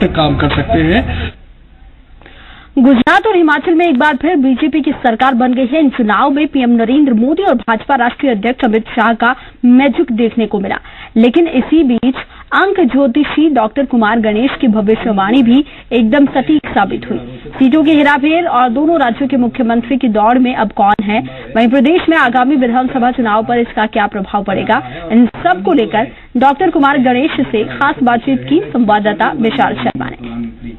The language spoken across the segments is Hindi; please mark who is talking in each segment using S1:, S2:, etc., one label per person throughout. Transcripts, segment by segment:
S1: काम कर सकते हैं।
S2: गुजरात और हिमाचल में एक बार फिर बीजेपी की सरकार बन गई है। इन चुनाव में पीएम नरेंद्र मोदी और भाजपा राष्ट्रीय अध्यक्ष अमित शाह का मैजिक देखने को मिला, लेकिन इसी बीच अंक ज्योतिषी डॉक्टर कुमार गणेश की भविष्यवाणी भी एकदम सटीक साबित हुई। सीटों की हेराफेर और दोनों राज्यों के मुख्यमंत्री की दौड़ में अब कौन है, वहीं प्रदेश में आगामी विधानसभा चुनाव पर इसका क्या प्रभाव पड़ेगा, इन सब को लेकर डॉक्टर कुमार गणेश से खास बातचीत की संवाददाता विशाल शर्मा ने।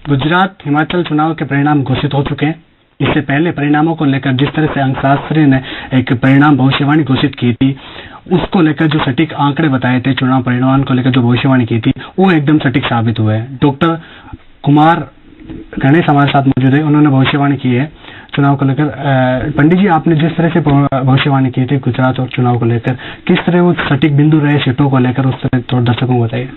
S1: गुजरात हिमाचल चुनाव के परिणाम घोषित हो चुके हैं। इससे पहले परिणामों को लेकर जिस तरह से अंकशास्त्री ने एक परिणाम भविष्यवाणी घोषित की थी, उसको लेकर जो सटीक आंकड़े बताए थे, चुनाव परिणाम को लेकर जो भविष्यवाणी की थी, वो एकदम सटीक साबित हुए हैं। डॉक्टर कुमार गणेश हमारे साथ मौजूद है, उन्होंने भविष्यवाणी की है चुनाव को लेकर। पंडित जी, आपने जिस तरह से भविष्यवाणी की थी गुजरात और चुनाव को लेकर, किस तरह वो सटीक बिंदु रहे सीटों को लेकर, उस तरह थोड़ा दर्शकों को बताइए।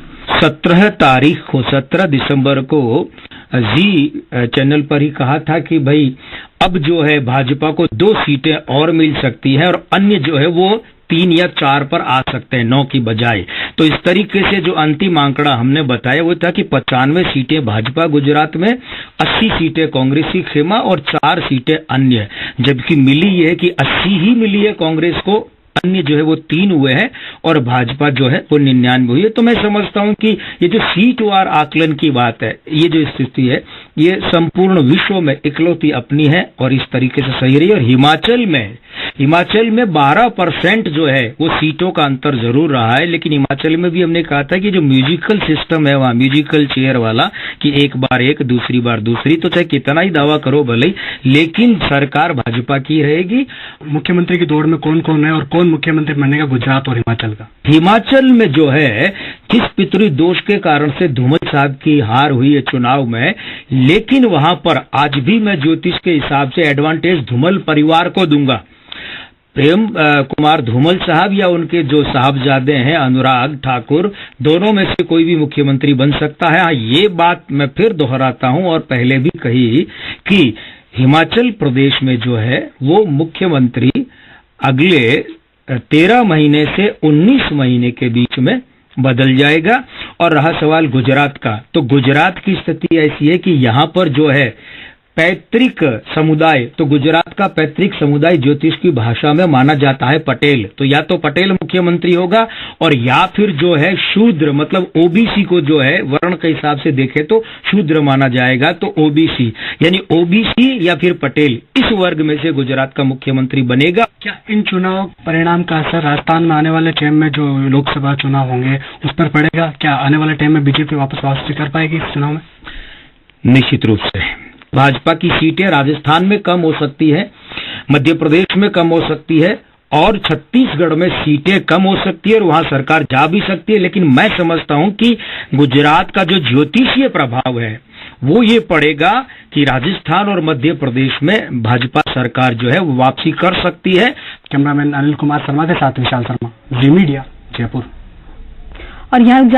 S3: 17 दिसंबर को जी चैनल पर ही कहा था कि भाई अब जो है भाजपा को 2 सीटें और मिल सकती है और अन्य जो है वो 3 या 4 पर आ सकते हैं, 9 की बजाय। तो इस तरीके से जो अंतिम आंकड़ा हमने बताया वो था कि 95 सीटें भाजपा गुजरात में, 80 सीटें कांग्रेसी खेमा और 4 सीटें अन्य, जबकि मिली है कि 80 ही मिली है कांग्रेस को, अन्य जो है वो 3 हुए हैं और भाजपा जो है वो 99 हुई है। तो मैं समझता हूं कि ये जो सीटवार आकलन की बात है, ये जो स्थिति है, ये संपूर्ण विश्व में इकलौती अपनी है और इस तरीके से सही रही। और हिमाचल में 12% जो है वो सीटों का अंतर जरूर रहा है, लेकिन हिमाचल में भी हमने कहा था कि जो म्यूजिकल सिस्टम है वहां, म्यूजिकल चेयर वाला, कि एक बार एक दूसरी बार दूसरी, तो चाहे कितना ही दावा करो भले ही, लेकिन सरकार भाजपा की रहेगी।
S1: मुख्यमंत्री की दौड़ में कौन कौन है और कौन मुख्यमंत्री बनेगा गुजरात और हिमाचल का?
S3: हिमाचल में जो है किस पितृ दोष के कारण से धूमल साहब की हार हुई है चुनाव में, लेकिन वहां पर आज भी मैं ज्योतिष के हिसाब से एडवांटेज धूमल परिवार को दूंगा। प्रेम कुमार धूमल साहब या उनके जो साहबजादे हैं अनुराग ठाकुर, दोनों में से कोई भी मुख्यमंत्री बन सकता है। हाँ, ये बात मैं फिर दोहराता हूं और पहले भी कही कि हिमाचल प्रदेश में जो है वो मुख्यमंत्री अगले 13 महीने से 19 महीने के बीच में बदल जाएगा। और रहा सवाल गुजरात का, तो गुजरात की स्थिति ऐसी है कि यहाँ पर जो है पैतृक समुदाय, तो गुजरात का पैतृक समुदाय ज्योतिष की भाषा में माना जाता है पटेल। तो या तो पटेल मुख्यमंत्री होगा और या फिर जो है शूद्र, मतलब ओबीसी को जो है वर्ण के हिसाब से देखे तो शूद्र माना जाएगा, तो ओबीसी यानी ओबीसी या फिर पटेल, इस वर्ग में से गुजरात का मुख्यमंत्री बनेगा।
S1: क्या इन चुनाव परिणाम का असर राजस्थान में आने वाले टाइम में जो लोकसभा चुनाव होंगे उस पर पड़ेगा? क्या आने वाले टाइम में बीजेपी वापसी कर पाएगी इस चुनाव में?
S3: निश्चित रूप से भाजपा की सीटें राजस्थान में कम हो सकती है, मध्य प्रदेश में कम हो सकती है और छत्तीसगढ़ में सीटें कम हो सकती है और वहां सरकार जा भी सकती है। लेकिन मैं समझता हूं कि गुजरात का जो ज्योतिषीय प्रभाव है वो ये पड़ेगा कि राजस्थान और मध्य प्रदेश में भाजपा सरकार जो है वो वापसी कर सकती है।
S1: कैमरामैन अनिल कुमार शर्मा के साथ विशाल शर्मा, जी मीडिया, जयपुर।
S2: और यहाँ